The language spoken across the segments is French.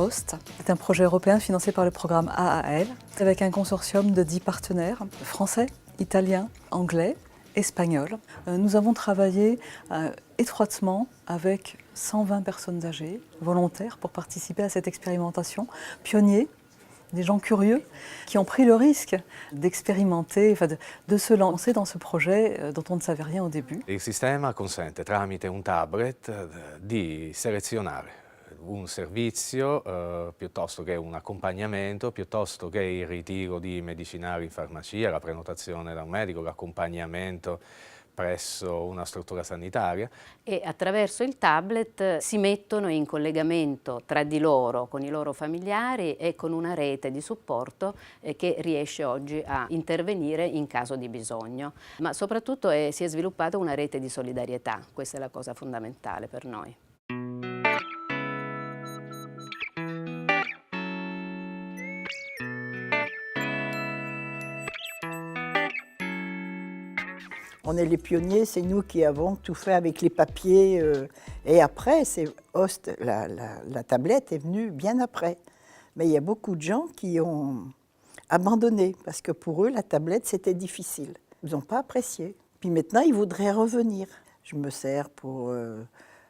HOST. C'est un projet européen financé par le programme AAL, avec un consortium de 10 partenaires, français, italiens, anglais, espagnols. Nous avons travaillé étroitement avec 120 personnes âgées, volontaires, pour participer à cette expérimentation, pionniers, des gens curieux qui ont pris le risque d'expérimenter, de se lancer dans ce projet dont on ne savait rien au début. Il sistema consente tramite un tablet di selezionare un servizio piuttosto che un accompagnamento, piuttosto che il ritiro di medicinali in farmacia, la prenotazione da un medico, l'accompagnamento presso una struttura sanitaria. E attraverso il tablet si mettono in collegamento tra di loro, con i loro familiari e con una rete di supporto che riesce oggi a intervenire in caso di bisogno. Ma soprattutto si è sviluppata una rete di solidarietà, questa è la cosa fondamentale per noi. On est les pionniers, c'est nous qui avons tout fait avec les papiers. Et après, HOST, la tablette est venue bien après. Mais il y a beaucoup de gens qui ont abandonné parce que pour eux, la tablette, c'était difficile. Ils n'ont pas apprécié. Puis maintenant, ils voudraient revenir. Je me sers pour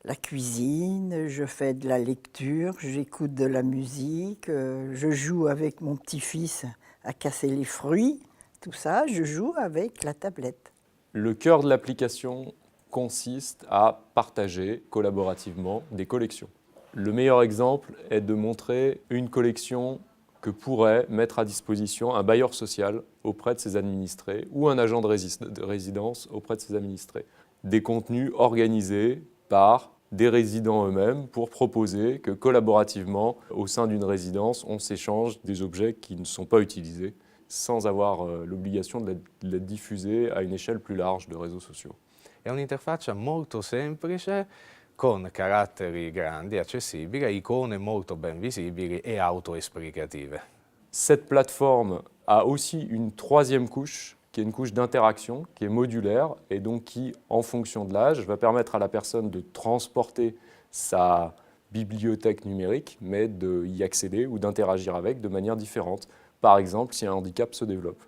la cuisine, je fais de la lecture, j'écoute de la musique, je joue avec mon petit-fils à casser les fruits. Tout ça, je joue avec la tablette. Le cœur de l'application consiste à partager collaborativement des collections. Le meilleur exemple est de montrer une collection que pourrait mettre à disposition un bailleur social auprès de ses administrés ou un agent de résidence auprès de ses administrés. Des contenus organisés par des résidents eux-mêmes pour proposer que collaborativement, au sein d'une résidence, on s'échange des objets qui ne sont pas utilisés, sans avoir l'obligation de la diffuser à une échelle plus large de réseaux sociaux. È un'interfaccia molto semplice, con caratteri grandi, accessibili, icone molto ben visibili e autoesplicative. Cette plateforme a aussi une troisième couche, qui est une couche d'interaction, qui est modulaire et donc qui, en fonction de l'âge, va permettre à la personne de transporter sa bibliothèque numérique, mais d'y accéder ou d'interagir avec de manière différente. Par exemple, si un handicap se développe.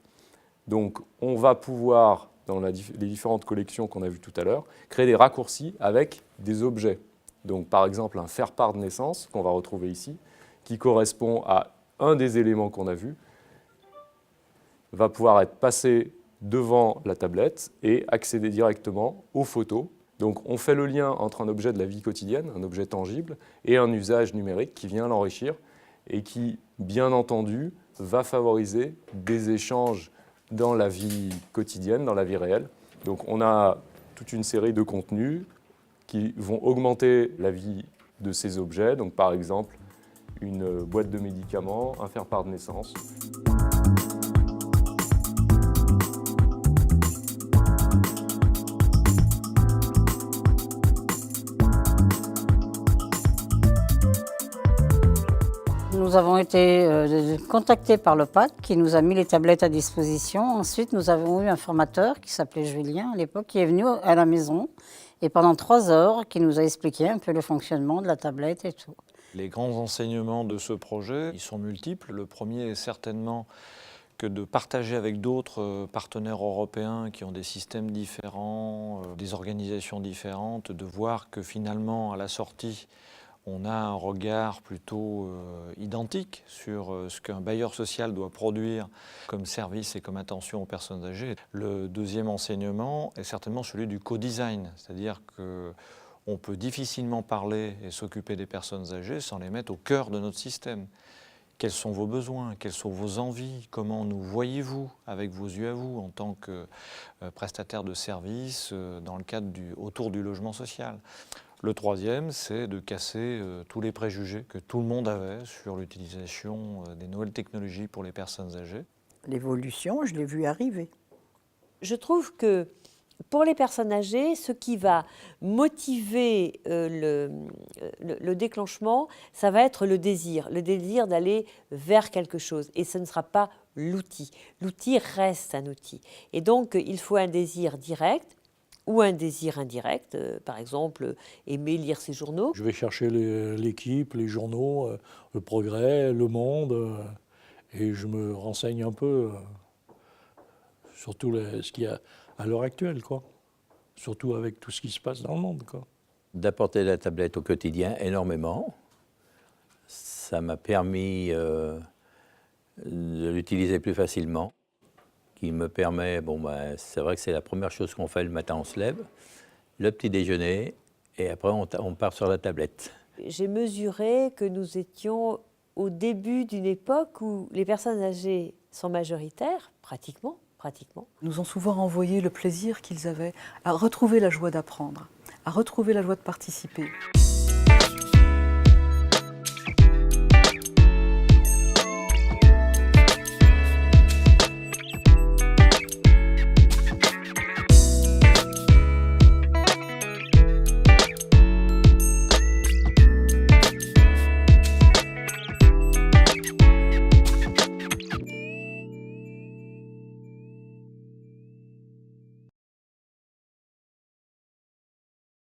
Donc, on va pouvoir, dans les différentes collections qu'on a vues tout à l'heure, créer des raccourcis avec des objets. Donc, par exemple, un faire-part de naissance, qu'on va retrouver ici, qui correspond à un des éléments qu'on a vus, va pouvoir être passé devant la tablette et accéder directement aux photos. Donc, on fait le lien entre un objet de la vie quotidienne, un objet tangible, et un usage numérique qui vient l'enrichir et qui, bien entendu, va favoriser des échanges dans la vie quotidienne, dans la vie réelle. Donc on a toute une série de contenus qui vont augmenter la vie de ces objets. Donc par exemple, une boîte de médicaments, un faire-part de naissance. Nous avons été contactés par le PAC qui nous a mis les tablettes à disposition. Ensuite, nous avons eu un formateur qui s'appelait Julien à l'époque, qui est venu à la maison et pendant 3 heures, qui nous a expliqué un peu le fonctionnement de la tablette et tout. Les grands enseignements de ce projet, ils sont multiples. Le premier est certainement que de partager avec d'autres partenaires européens qui ont des systèmes différents, des organisations différentes, de voir que finalement, à la sortie, on a un regard plutôt identique sur ce qu'un bailleur social doit produire comme service et comme attention aux personnes âgées. Le deuxième enseignement est certainement celui du co-design, c'est-à-dire qu'on peut difficilement parler et s'occuper des personnes âgées sans les mettre au cœur de notre système. Quels sont vos besoins? Quelles sont vos envies? Comment nous voyez-vous avec vos yeux à vous en tant que prestataire de services dans le cadre autour du logement social? Le troisième, c'est de casser tous les préjugés que tout le monde avait sur l'utilisation des nouvelles technologies pour les personnes âgées. L'évolution, je l'ai vue arriver. Je trouve que pour les personnes âgées, ce qui va motiver le déclenchement, ça va être le désir d'aller vers quelque chose. Et ce ne sera pas l'outil. L'outil reste un outil. Et donc, il faut un désir direct, ou un désir indirect, par exemple aimer lire ses journaux. Je vais chercher l'équipe, les journaux, le Progrès, Le Monde, et je me renseigne un peu sur tout ce qu'il y a à l'heure actuelle, quoi. Surtout avec tout ce qui se passe dans le monde, quoi. D'apporter la tablette au quotidien énormément. Ça m'a permis de l'utiliser plus facilement, qui me permet, c'est vrai que c'est la première chose qu'on fait le matin, on se lève, le petit déjeuner, et après on part sur la tablette. J'ai mesuré que nous étions au début d'une époque où les personnes âgées sont majoritaires, pratiquement, Nous ont souvent renvoyé le plaisir qu'ils avaient à retrouver la joie d'apprendre, à retrouver la joie de participer.